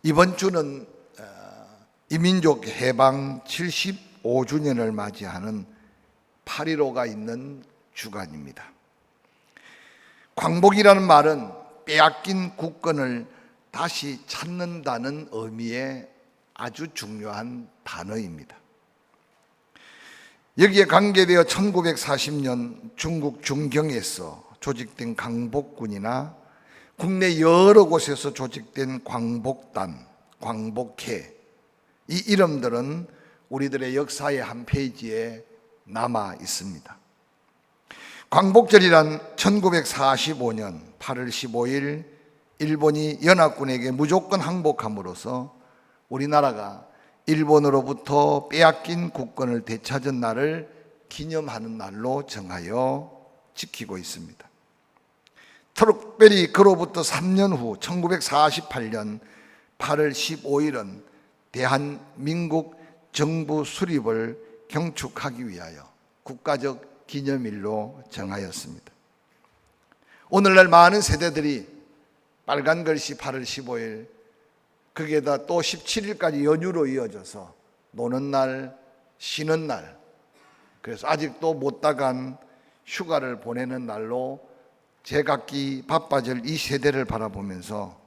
이번 주는 이민족 해방 75주년을 맞이하는 8.15가 있는 주간입니다. 광복이라는 말은 빼앗긴 국권을 다시 찾는다는 의미의 아주 중요한 단어입니다. 여기에 관계되어 1940년 중국 중경에서 조직된 광복군이나 국내 여러 곳에서 조직된 광복단, 광복회, 이 이름들은 우리들의 역사의 한 페이지에 남아 있습니다. 광복절이란 1945년 8월 15일 일본이 연합군에게 무조건 항복함으로써 우리나라가 일본으로부터 빼앗긴 국권을 되찾은 날을 기념하는 날로 정하여 지키고 있습니다. 특별히 그로부터 3년 후 1948년 8월 15일은 대한민국 정부 수립을 경축하기 위하여 국가적 기념일로 정하였습니다. 오늘날 많은 세대들이 빨간 글씨 8월 15일, 거기에다 또 17일까지 연휴로 이어져서 노는 날, 쉬는 날, 그래서 아직도 못 다간 휴가를 보내는 날로 제각기 바빠질 이 세대를 바라보면서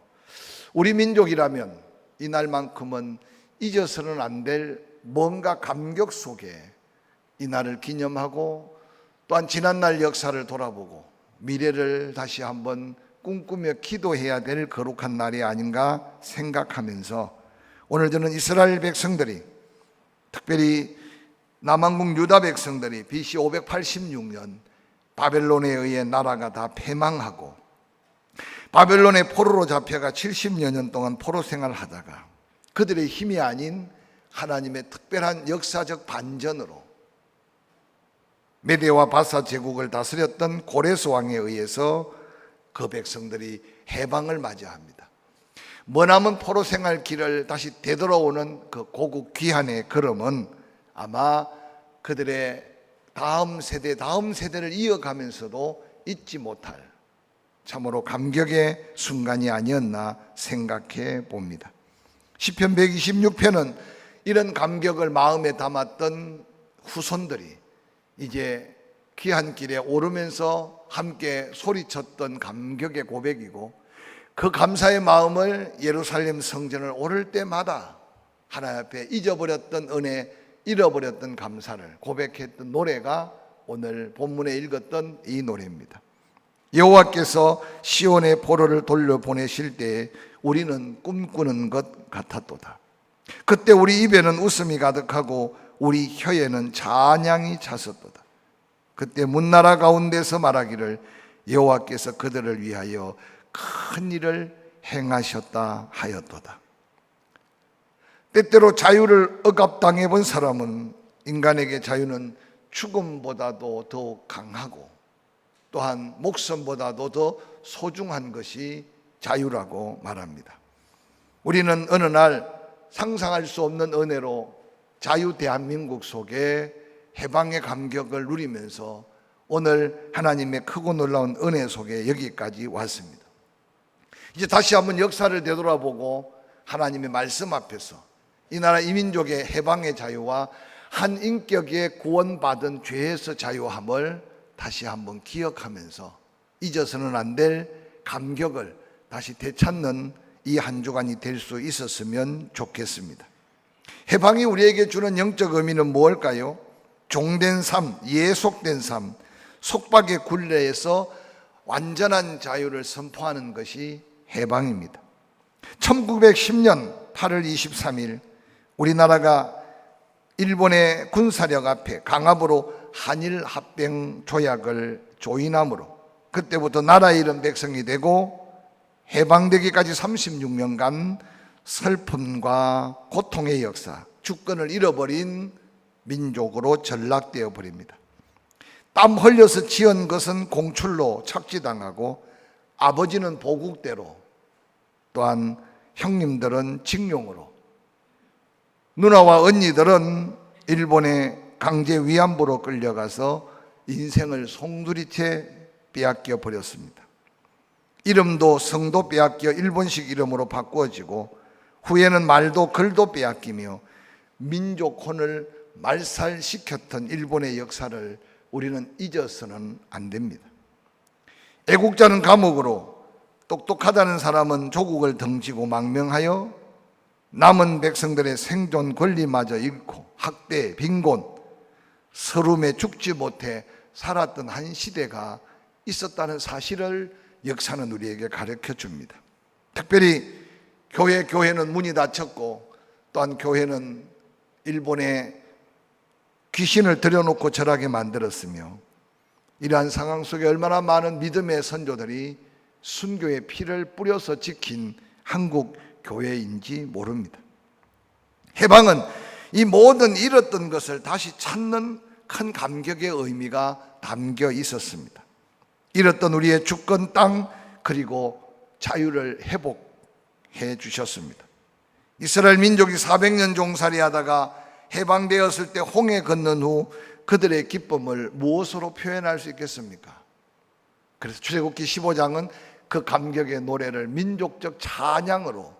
우리 민족이라면 이 날만큼은 잊어서는 안 될 뭔가 감격 속에 이 날을 기념하고 또한 지난날 역사를 돌아보고 미래를 다시 한번 꿈꾸며 기도해야 될 거룩한 날이 아닌가 생각하면서 오늘 저는 이스라엘 백성들이, 특별히 남한국 유다 백성들이 BC 586년 바벨론에 의해 나라가 다 패망하고 바벨론의 포로로 잡혀가 70여 년 동안 포로 생활을 하다가 그들의 힘이 아닌 하나님의 특별한 역사적 반전으로 메대와 바사 제국을 다스렸던 고레스 왕에 의해서 그 백성들이 해방을 맞이합니다. 머나먼 포로 생활 길을 다시 되돌아오는 그 고국 귀환의 걸음은 아마 그들의 다음 세대를 이어가면서도 잊지 못할 참으로 감격의 순간이 아니었나 생각해 봅니다. 시편 126편은 이런 감격을 마음에 담았던 후손들이 이제 귀환길에 오르면서 함께 소리쳤던 감격의 고백이고, 그 감사의 마음을 예루살렘 성전을 오를 때마다 하나님 앞에 잊어버렸던 은혜, 잃어버렸던 감사를 고백했던 노래가 오늘 본문에 읽었던 이 노래입니다. 여호와께서 시온의 포로를 돌려보내실 때에 우리는 꿈꾸는 것 같았도다. 그때 우리 입에는 웃음이 가득하고 우리 혀에는 찬양이 찼었도다. 그때 문나라 가운데서 말하기를 여호와께서 그들을 위하여 큰 일을 행하셨다 하였도다. 때때로 자유를 억압당해 본 사람은 인간에게 자유는 죽음보다도 더 강하고 또한 목숨보다도 더 소중한 것이 자유라고 말합니다. 우리는 어느 날 상상할 수 없는 은혜로 자유 대한민국 속에 해방의 감격을 누리면서 오늘 하나님의 크고 놀라운 은혜 속에 여기까지 왔습니다. 이제 다시 한번 역사를 되돌아보고 하나님의 말씀 앞에서 이 나라 이민족의 해방의 자유와 한 인격의 구원받은 죄에서 자유함을 다시 한번 기억하면서 잊어서는 안 될 감격을 다시 되찾는 이 한 주간이 될 수 있었으면 좋겠습니다. 해방이 우리에게 주는 영적 의미는 무엇일까요? 종된 삶, 예속된 삶, 속박의 굴레에서 완전한 자유를 선포하는 것이 해방입니다. 1910년 8월 23일 우리나라가 일본의 군사력 앞에 강압으로 한일 합병 조약을 조인함으로 그때부터 나라 잃은 백성이 되고 해방되기까지 36년간 슬픔과 고통의 역사, 주권을 잃어버린 민족으로 전락되어 버립니다. 땀 흘려서 지은 것은 공출로 착지당하고 아버지는 보국대로, 또한 형님들은 징용으로, 누나와 언니들은 일본의 강제 위안부로 끌려가서 인생을 송두리째 빼앗겨 버렸습니다. 이름도 성도 빼앗겨 일본식 이름으로 바꾸어지고 후에는 말도 글도 빼앗기며 민족혼을 말살시켰던 일본의 역사를 우리는 잊어서는 안 됩니다. 애국자는 감옥으로, 똑똑하다는 사람은 조국을 등지고 망명하여 남은 백성들의 생존 권리마저 잃고 학대, 빈곤, 서름에 죽지 못해 살았던 한 시대가 있었다는 사실을 역사는 우리에게 가르쳐 줍니다. 특별히 교회는 문이 닫혔고, 또한 교회는 일본에 귀신을 들여놓고 절하게 만들었으며, 이러한 상황 속에 얼마나 많은 믿음의 선조들이 순교의 피를 뿌려서 지킨 한국 교회인지 모릅니다. 해방은 이 모든 잃었던 것을 다시 찾는 큰 감격의 의미가 담겨 있었습니다. 잃었던 우리의 주권 땅, 그리고 자유를 회복해 주셨습니다. 이스라엘 민족이 400년 종살이 하다가 해방되었을 때 홍해 건넌 후 그들의 기쁨을 무엇으로 표현할 수 있겠습니까? 그래서 출애굽기 15장은 그 감격의 노래를 민족적 찬양으로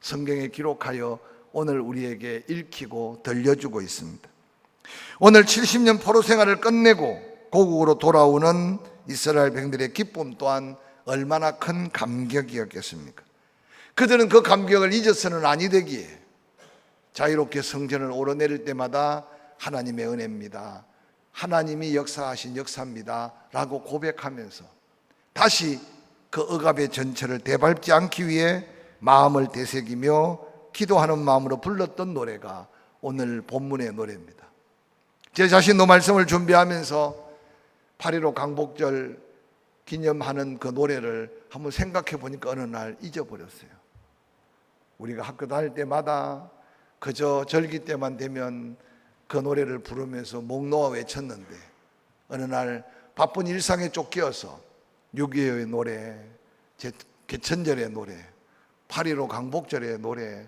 성경에 기록하여 오늘 우리에게 읽히고 들려주고 있습니다. 오늘 70년 포로 생활을 끝내고 고국으로 돌아오는 이스라엘 백성들의 기쁨 또한 얼마나 큰 감격이었겠습니까? 그들은 그 감격을 잊어서는 아니 되기에 자유롭게 성전을 오르내릴 때마다 하나님의 은혜입니다, 하나님이 역사하신 역사입니다 라고 고백하면서 다시 그 억압의 전철을 되밟지 않기 위해 마음을 되새기며 기도하는 마음으로 불렀던 노래가 오늘 본문의 노래입니다. 제 자신도 말씀을 준비하면서 8.15 강복절 기념하는 그 노래를 한번 생각해 보니까 어느 날 잊어버렸어요. 우리가 학교 다닐 때마다 그저 절기 때만 되면 그 노래를 부르면서 목 놓아 외쳤는데, 어느 날 바쁜 일상에 쫓겨서 6.25의 노래, 개천절의 노래, 8.15 강복절의 노래,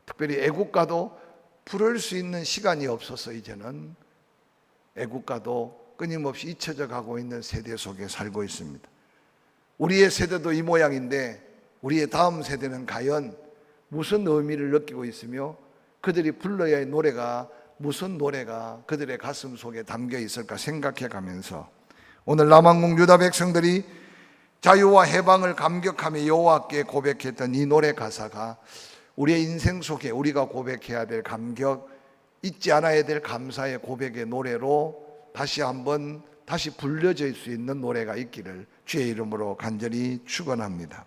특별히 애국가도 부를 수 있는 시간이 없어서 이제는 애국가도 끊임없이 잊혀져 가고 있는 세대 속에 살고 있습니다. 우리의 세대도 이 모양인데 우리의 다음 세대는 과연 무슨 의미를 느끼고 있으며 그들이 불러야 할 노래가 무슨 노래가 그들의 가슴 속에 담겨 있을까 생각해 가면서 오늘 남한국 유다 백성들이 자유와 해방을 감격하며 여호와께 고백했던 이 노래 가사가 우리의 인생 속에 우리가 고백해야 될 감격, 잊지 않아야 될 감사의 고백의 노래로 다시 한번 다시 불려질 수 있는 노래가 있기를 주의 이름으로 간절히 축원합니다.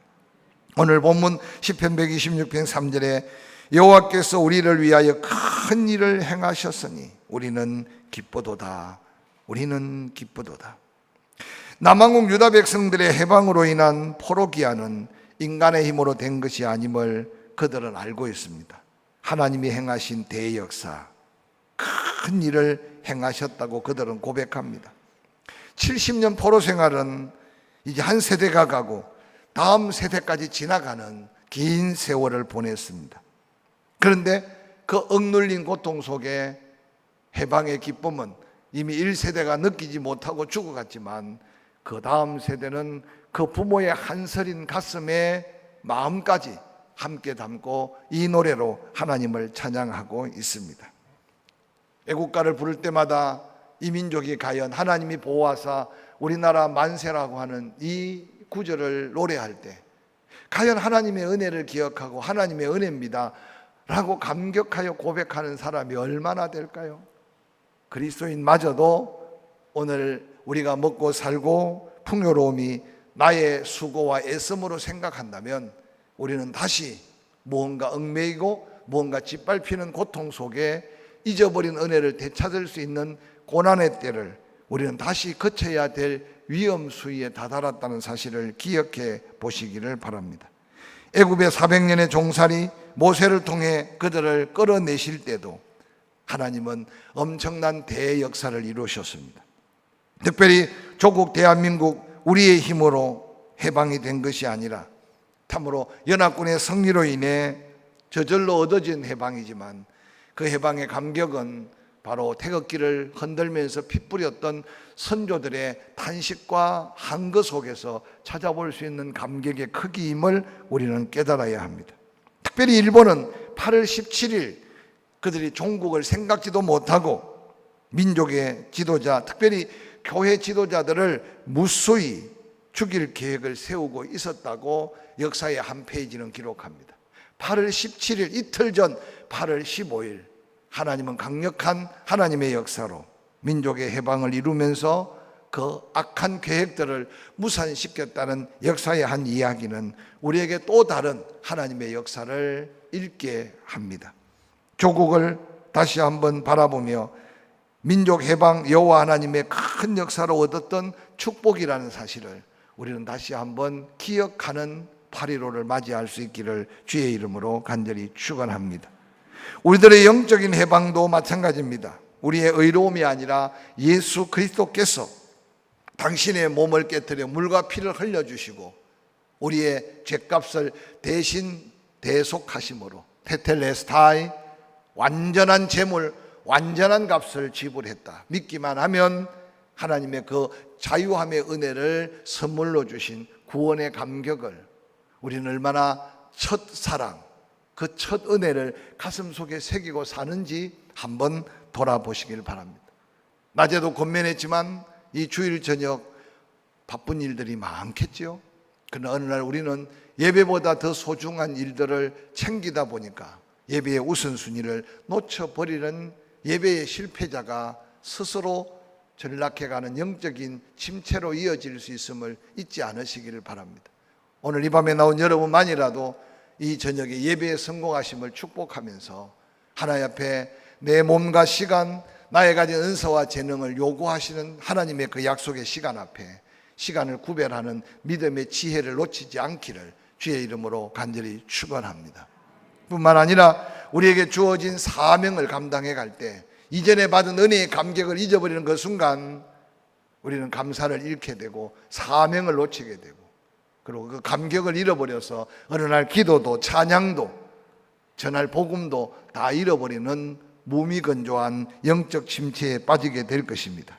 오늘 본문 시편 126편 3절에 여호와께서 우리를 위하여 큰 일을 행하셨으니 우리는 기쁘도다. 우리는 기쁘도다. 남한국 유다 백성들의 해방으로 인한 포로기한은 인간의 힘으로 된 것이 아님을 그들은 알고 있습니다. 하나님이 행하신 대역사, 큰 일을 행하셨다고 그들은 고백합니다. 70년 포로 생활은 이제 한 세대가 가고 다음 세대까지 지나가는 긴 세월을 보냈습니다. 그런데 그 억눌린 고통 속에 해방의 기쁨은 이미 1세대가 느끼지 못하고 죽어갔지만 그 다음 세대는 그 부모의 한서린 가슴에 마음까지 함께 담고 이 노래로 하나님을 찬양하고 있습니다. 애국가를 부를 때마다 이 민족이 과연 하나님이 보호하사 우리나라 만세라고 하는 이 구절을 노래할 때 과연 하나님의 은혜를 기억하고 하나님의 은혜입니다 라고 감격하여 고백하는 사람이 얼마나 될까요? 그리스도인마저도 오늘 우리가 먹고 살고 풍요로움이 나의 수고와 애씀으로 생각한다면 우리는 다시 무언가 얽매이고 무언가 짓밟히는 고통 속에 잊어버린 은혜를 되찾을 수 있는 고난의 때를 우리는 다시 거쳐야 될 위험 수위에 다다랐다는 사실을 기억해 보시기를 바랍니다. 애굽의 400년의 종살이 모세를 통해 그들을 끌어내실 때도 하나님은 엄청난 대역사를 이루셨습니다. 특별히 조국 대한민국 우리의 힘으로 해방이 된 것이 아니라 참으로 연합군의 승리로 인해 저절로 얻어진 해방이지만 그 해방의 감격은 바로 태극기를 흔들면서 피 뿌렸던 선조들의 탄식과 한거 속에서 찾아볼 수 있는 감격의 크기임을 우리는 깨달아야 합니다. 특별히 일본은 8월 17일 그들이 종국을 생각지도 못하고 민족의 지도자, 특별히 교회 지도자들을 무수히 죽일 계획을 세우고 있었다고 역사의 한 페이지는 기록합니다. 8월 17일 이틀 전 8월 15일 하나님은 강력한 하나님의 역사로 민족의 해방을 이루면서 그 악한 계획들을 무산시켰다는 역사의 한 이야기는 우리에게 또 다른 하나님의 역사를 읽게 합니다. 조국을 다시 한번 바라보며 민족 해방 여호와 하나님의 큰 역사로 얻었던 축복이라는 사실을 우리는 다시 한번 기억하는 8.15를 맞이할 수 있기를 주의 이름으로 간절히 축원합니다. 우리들의 영적인 해방도 마찬가지입니다. 우리의 의로움이 아니라 예수 그리스도께서 당신의 몸을 깨뜨려 물과 피를 흘려주시고 우리의 죄값을 대신 대속하심으로 테텔레스타이, 완전한 재물, 완전한 값을 지불했다. 믿기만 하면 하나님의 그 자유함의 은혜를 선물로 주신 구원의 감격을 우리는 얼마나 첫사랑, 그 첫 은혜를 가슴속에 새기고 사는지 한번 돌아보시길 바랍니다. 낮에도 권면했지만 이 주일 저녁 바쁜 일들이 많겠지요. 그러나 어느 날 우리는 예배보다 더 소중한 일들을 챙기다 보니까 예배의 우선순위를 놓쳐버리는 예배의 실패자가 스스로 전락해가는 영적인 침체로 이어질 수 있음을 잊지 않으시기를 바랍니다. 오늘 이 밤에 나온 여러분만이라도 이 저녁에 예배에 성공하심을 축복하면서 하나님 앞에 내 몸과 시간, 나의 가진 은사와 재능을 요구하시는 하나님의 그 약속의 시간 앞에 시간을 구별하는 믿음의 지혜를 놓치지 않기를 주의 이름으로 간절히 축원합니다. 뿐만 아니라 우리에게 주어진 사명을 감당해 갈 때 이전에 받은 은혜의 감격을 잊어버리는 그 순간 우리는 감사를 잃게 되고 사명을 놓치게 되고 그리고 그 감격을 잃어버려서 어느 날 기도도 찬양도 전할 복음도 다 잃어버리는 무미건조한 영적 침체에 빠지게 될 것입니다.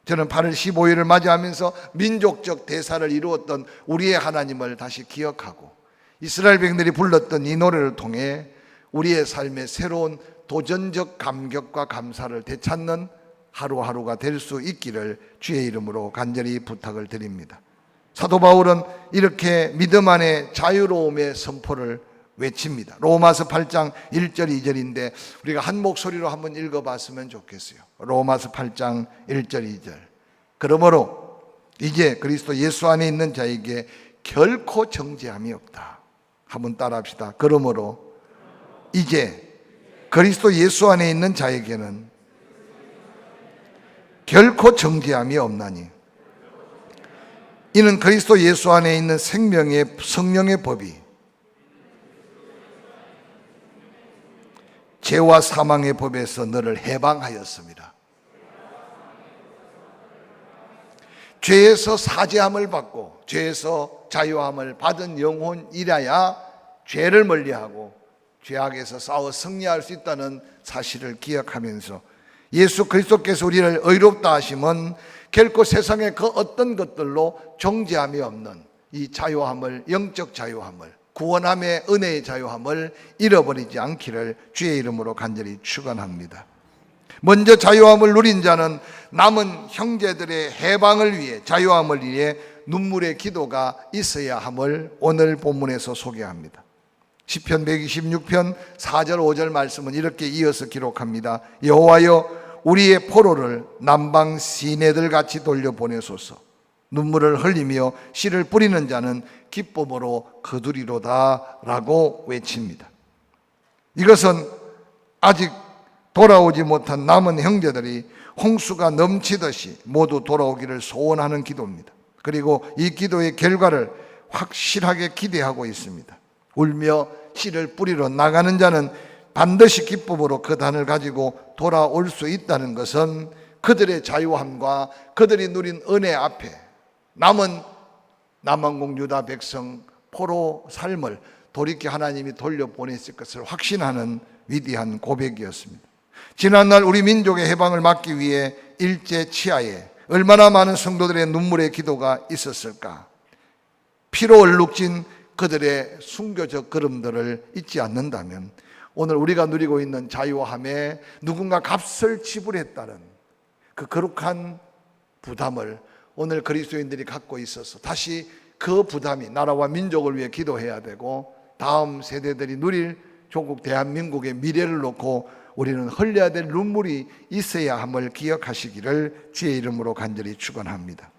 저는 8월 15일을 맞이하면서 민족적 대사를 이루었던 우리의 하나님을 다시 기억하고 이스라엘 백성들이 불렀던 이 노래를 통해 우리의 삶의 새로운 도전적 감격과 감사를 되찾는 하루하루가 될 수 있기를 주의 이름으로 간절히 부탁을 드립니다. 사도 바울은 이렇게 믿음 안에 자유로움의 선포를 외칩니다. 로마서 8장 1절 2절인데 우리가 한 목소리로 한번 읽어봤으면 좋겠어요. 로마서 8장 1절 2절. 그러므로 이제 그리스도 예수 안에 있는 자에게 결코 정죄함이 없다. 한번 따라합시다. 그러므로 이제 그리스도 예수 안에 있는 자에게는 결코 정죄함이 없나니 이는 그리스도 예수 안에 있는 생명의 성령의 법이 죄와 사망의 법에서 너를 해방하였습니다. 죄에서 사죄함을 받고 죄에서 자유함을 받은 영혼이라야 죄를 멀리하고 죄악에서 싸워 승리할 수 있다는 사실을 기억하면서 예수 그리스도께서 우리를 의롭다 하심은 결코 세상의 그 어떤 것들로 정죄함이 없는 이 자유함을, 영적 자유함을, 구원함의 은혜의 자유함을 잃어버리지 않기를 주의 이름으로 간절히 축원합니다. 먼저 자유함을 누린 자는 남은 형제들의 해방을 위해, 자유함을 위해 눈물의 기도가 있어야 함을 오늘 본문에서 소개합니다. 시편 126편 4절 5절 말씀은 이렇게 이어서 기록합니다. 여호와여 우리의 포로를 남방 시내들 같이 돌려보내소서. 눈물을 흘리며 씨를 뿌리는 자는 기쁨으로 거두리로다 라고 외칩니다. 이것은 아직 돌아오지 못한 남은 형제들이 홍수가 넘치듯이 모두 돌아오기를 소원하는 기도입니다. 그리고 이 기도의 결과를 확실하게 기대하고 있습니다. 울며 씨를 뿌리러 나가는 자는 반드시 기쁨으로 그 단을 가지고 돌아올 수 있다는 것은 그들의 자유함과 그들이 누린 은혜 앞에 남은 남왕국 유다 백성 포로 삶을 돌이켜 하나님이 돌려보냈을 것을 확신하는 위대한 고백이었습니다. 지난날 우리 민족의 해방을 막기 위해 일제 치하에 얼마나 많은 성도들의 눈물의 기도가 있었을까. 피로 얼룩진 그들의 순교적 걸음들을 잊지 않는다면 오늘 우리가 누리고 있는 자유함에 누군가 값을 지불했다는 그 거룩한 부담을 오늘 그리스도인들이 갖고 있어서 다시 그 부담이 나라와 민족을 위해 기도해야 되고 다음 세대들이 누릴 조국 대한민국의 미래를 놓고 우리는 흘려야 될 눈물이 있어야 함을 기억하시기를 주의 이름으로 간절히 축원합니다.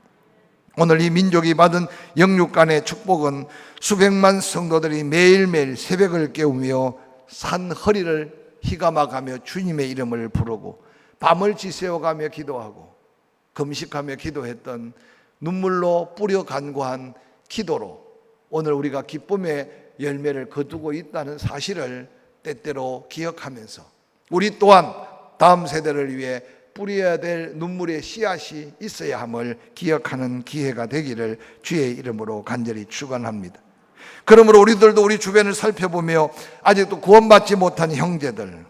오늘 이 민족이 받은 영육간의 축복은 수백만 성도들이 매일매일 새벽을 깨우며 산 허리를 휘감아가며 주님의 이름을 부르고 밤을 지새워가며 기도하고 금식하며 기도했던 눈물로 뿌려 간구한 기도로 오늘 우리가 기쁨의 열매를 거두고 있다는 사실을 때때로 기억하면서 우리 또한 다음 세대를 위해 뿌려야 될 눈물의 씨앗이 있어야 함을 기억하는 기회가 되기를 주의 이름으로 간절히 축원합니다. 그러므로 우리들도 우리 주변을 살펴보며 아직도 구원받지 못한 형제들,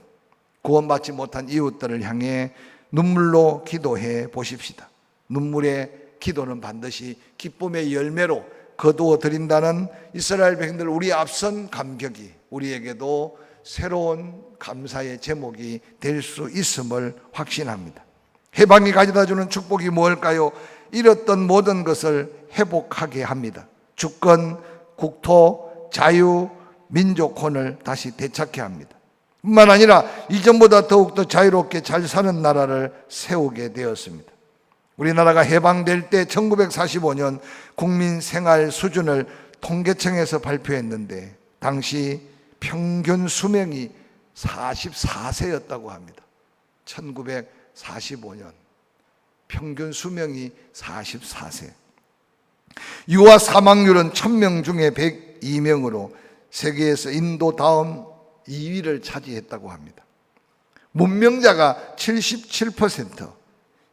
구원받지 못한 이웃들을 향해 눈물로 기도해 보십시다. 눈물의 기도는 반드시 기쁨의 열매로 거두어 드린다는 이스라엘 백성들 우리 앞선 감격이 우리에게도 새로운 감사의 제목이 될 수 있음을 확신합니다. 해방이 가져다주는 축복이 무엇일까요? 잃었던 모든 것을 회복하게 합니다. 주권, 국토, 자유, 민족혼을 다시 되찾게 합니다. 뿐만 아니라 이전보다 더욱더 자유롭게 잘 사는 나라를 세우게 되었습니다. 우리나라가 해방될 때 1945년 국민 생활 수준을 통계청에서 발표했는데 당시 평균 수명이 44세였다고 합니다. 1945년 평균 수명이 44세. 유아 사망률은 1000명 중에 102명으로 세계에서 인도 다음 2위를 차지했다고 합니다. 문명자가 77%.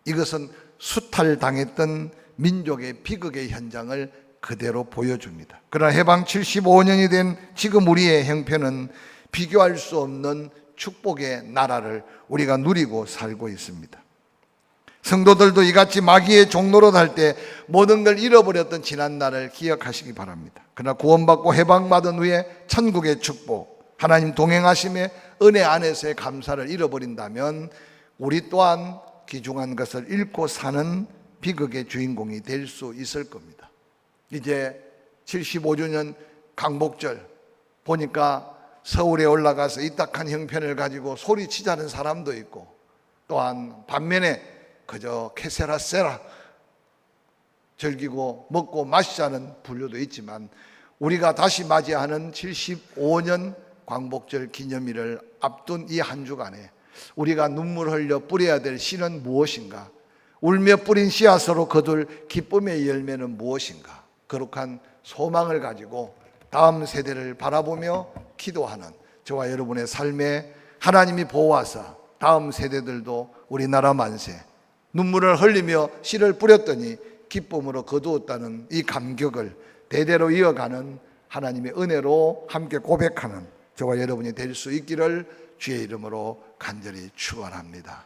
이것은 수탈당했던 민족의 비극의 현장을 그대로 보여줍니다. 그러나 해방 75년이 된 지금 우리의 형편은 비교할 수 없는 축복의 나라를 우리가 누리고 살고 있습니다. 성도들도 이같이 마귀의 종노릇 할 때 모든 걸 잃어버렸던 지난 날을 기억하시기 바랍니다. 그러나 구원받고 해방받은 후에 천국의 축복, 하나님 동행하심의 은혜 안에서의 감사를 잃어버린다면 우리 또한 귀중한 것을 잃고 사는 비극의 주인공이 될 수 있을 겁니다. 이제 75주년 강복절 보니까 서울에 올라가서 이 딱한 형편을 가지고 소리치자는 사람도 있고 또한 반면에 그저 케세라 세라 즐기고 먹고 마시자는 분류도 있지만 우리가 다시 맞이하는 75년 광복절 기념일을 앞둔 이 한 주간에 우리가 눈물 흘려 뿌려야 될 씨는 무엇인가? 울며 뿌린 씨앗으로 거둘 기쁨의 열매는 무엇인가? 거룩한 소망을 가지고 다음 세대를 바라보며 기도하는 저와 여러분의 삶에 하나님이 보호하사 다음 세대들도 우리나라 만세, 눈물을 흘리며 씨를 뿌렸더니 기쁨으로 거두었다는 이 감격을 대대로 이어가는 하나님의 은혜로 함께 고백하는 저와 여러분이 될 수 있기를 주의 이름으로 간절히 축원합니다.